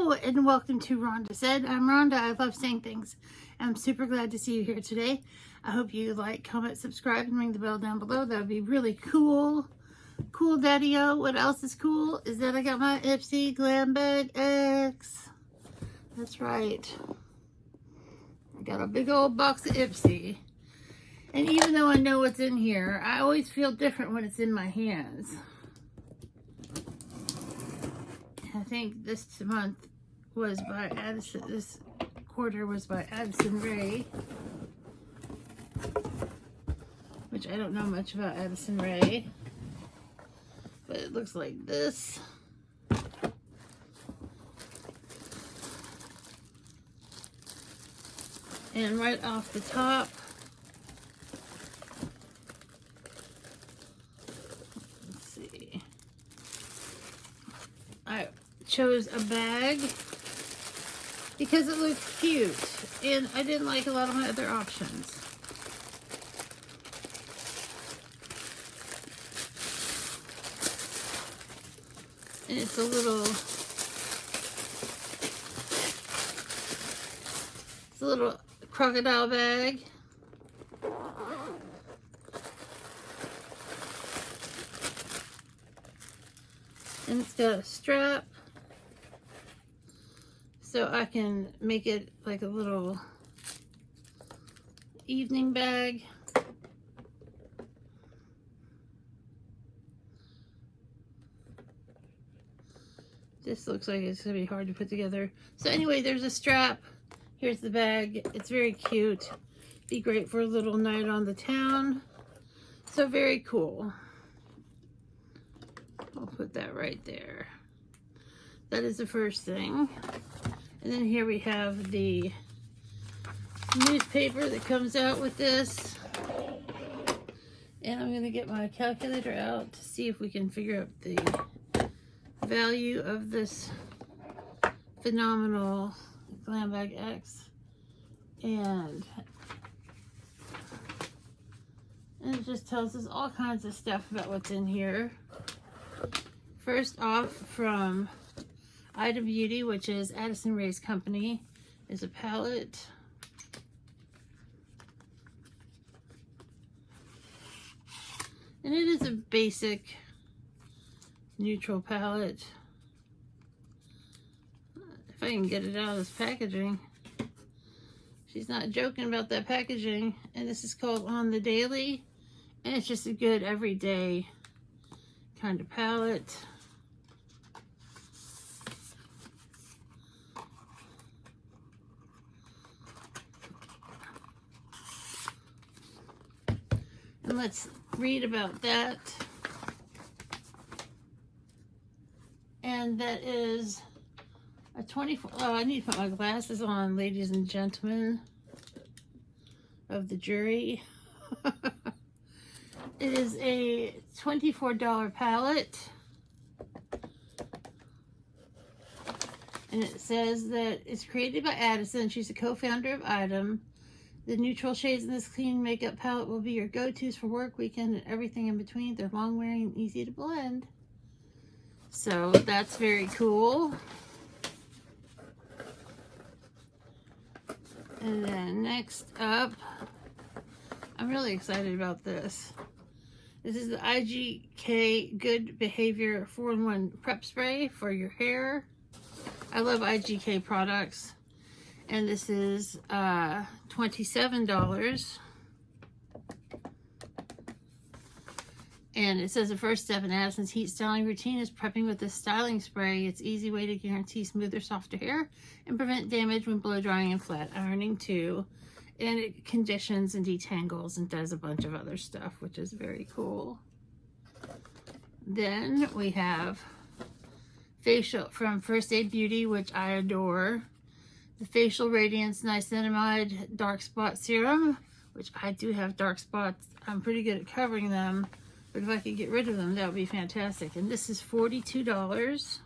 Hello and welcome to Rhonda Said. I'm Rhonda. I love saying things. I'm super glad to see you here today. I hope you like, comment, subscribe, and ring the bell down below. That would be really cool. Cool, Daddy-O. What else is cool is that I got my Ipsy Glam Bag X. That's right. I got a big old box of Ipsy. And even though I know what's in here, I always feel different when it's in my hands. I think this month was by Addison, this quarter was by Addison Rae, which I don't know much about Addison Rae, but it looks like this. And right off the top, let's see, I chose a bag because it looked cute and I didn't like a lot of my other options. And it's a little crocodile bag. And it's got a strap, so I can make it like a little evening bag. This looks like it's gonna be hard to put together. So anyway, there's a strap. Here's the bag. It's very cute. Be great for a little night on the town. So very cool. I'll put that right there. That is the first thing. And then here we have the newspaper that comes out with this. And I'm going to get my calculator out to see if we can figure out the value of this phenomenal Glam Bag X. And it just tells us all kinds of stuff about what's in here. First off, from Ida Beauty, which is Addison Rae's company, is a palette. And it is a basic neutral palette. If I can get it out of this packaging. She's not joking about that packaging. And this is called On the Daily. And it's just a good everyday kind of palette. And let's read about that. And that is a 24, oh, I need to put my glasses on, ladies and gentlemen of the jury. It is a $24 palette. And it says that it's created by Addison. She's a co-founder of Item. The neutral shades in this clean makeup palette will be your go-tos for work, weekend, and everything in between. They're long-wearing and easy to blend. So that's very cool. And then next up, I'm really excited about this. This is the IGK Good Behavior 4-in-1 Prep Spray for your hair. I love IGK products. And this is $27. And it says the first step in Addison's heat styling routine is prepping with this styling spray. It's an easy way to guarantee smoother, softer hair and prevent damage when blow drying and flat ironing too. And it conditions and detangles and does a bunch of other stuff, which is very cool. Then we have facial from First Aid Beauty, which I adore. The Facial Radiance Niacinamide Dark Spot Serum, which I do have dark spots. I'm pretty good at covering them, but if I could get rid of them, that would be fantastic. And this is $42.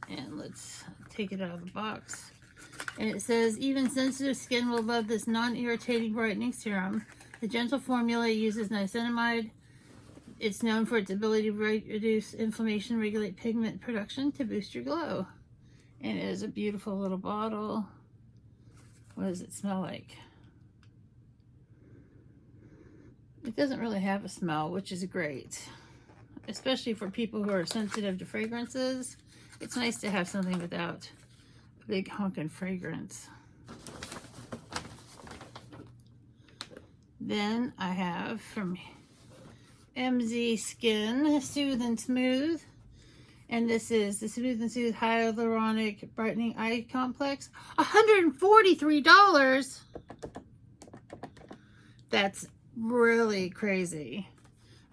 And let's take it out of the box. And it says, even sensitive skin will love this non-irritating brightening serum. The gentle formula uses niacinamide it's known for its ability to reduce inflammation, regulate pigment production to boost your glow. And it is a beautiful little bottle. What does it smell like? It doesn't really have a smell, which is great. Especially for people who are sensitive to fragrances. It's nice to have something without a big honkin' fragrance. Then I have from MZ Skin, Soothe and Smooth. And this is the Smooth and Soothe Hyaluronic Brightening Eye Complex. $143! That's really crazy.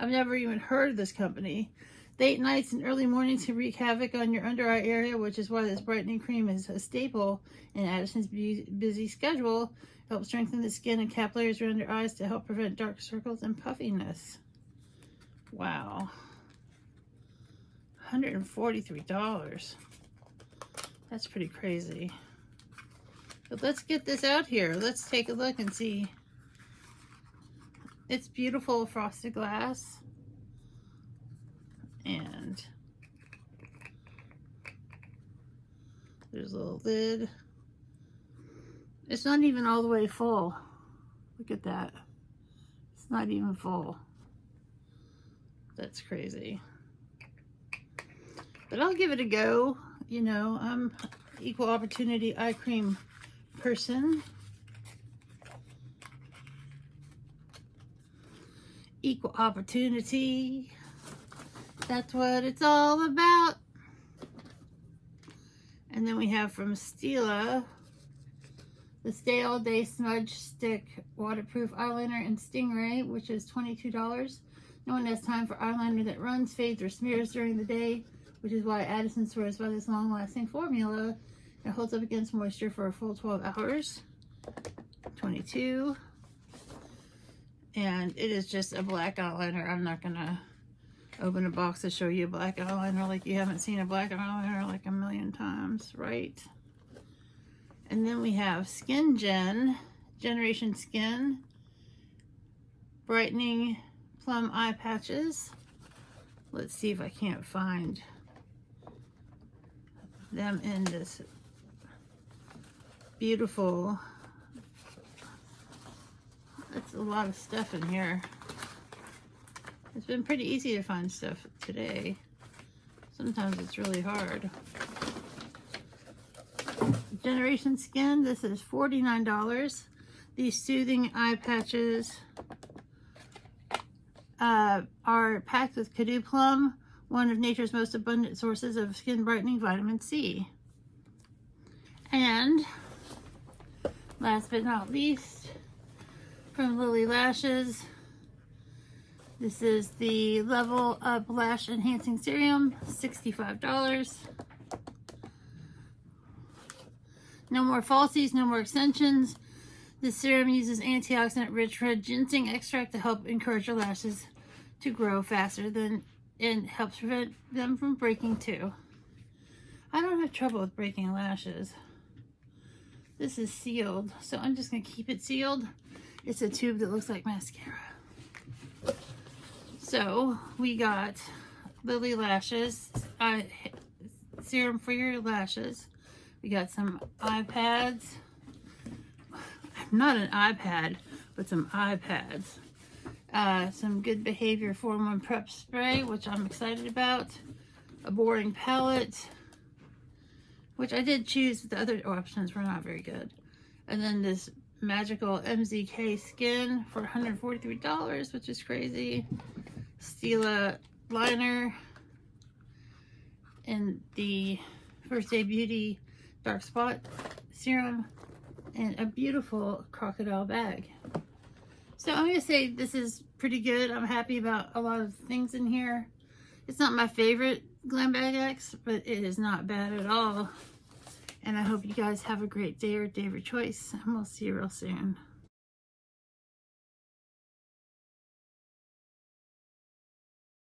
I've never even heard of this company. Late nights and early mornings can wreak havoc on your under eye area, which is why this brightening cream is a staple in Addison's busy schedule. It helps strengthen the skin and capillaries around your eyes to help prevent dark circles and puffiness. Wow. $143. That's pretty crazy. But let's get this out here. Let's take a look and see. It's beautiful frosted glass. And there's a little lid. It's not even all the way full. Look at that. It's not even full. That's crazy. But I'll give it a go. You know, I'm an equal opportunity eye cream person. Equal opportunity. That's what it's all about. And then we have from Stila the Stay All Day Smudge Stick Waterproof Eyeliner in Stingray, which is $22. No one has time for eyeliner that runs, fades, or smears during the day, which is why Addison swears by this long-lasting formula. It holds up against moisture for a full 12 hours. $22. And it is just a black eyeliner. I'm not gonna open a box to show you a black eyeliner like you haven't seen a black eyeliner like a million times, right? And then we have Skin Generation Skin Brightening Plum Eye Patches. Let's see if I can't find them in this beautiful. That's a lot of stuff in here. It's been pretty easy to find stuff today. Sometimes it's really hard. Generation Skin, this is $49. These soothing eye patches are packed with Kadu Plum, one of nature's most abundant sources of skin brightening vitamin C. And last but not least, from Lily Lashes, this is the Level Up Lash Enhancing Serum, $65. No more falsies, no more extensions. This serum uses antioxidant-rich red ginseng extract to help encourage your lashes to grow faster and helps prevent them from breaking too. I don't have trouble with breaking lashes. This is sealed, so I'm just going to keep it sealed. It's a tube that looks like mascara. So we got Lily Lashes, serum for your lashes. We got some iPads. Not an iPad, but some iPads. Some Good Behavior 4-in-1 Prep Spray, which I'm excited about. A Boring Palette, which I did choose, but the other options were not very good. And then this Magical MZK Skin for $143, which is crazy. Stila Liner. And the First Day Beauty Dark Spot Serum. And a beautiful crocodile bag. So I'm going to say this is pretty good. I'm happy about a lot of things in here. It's not my favorite Glam Bag X, but it is not bad at all. And I hope you guys have a great day or day of your choice. And we'll see you real soon.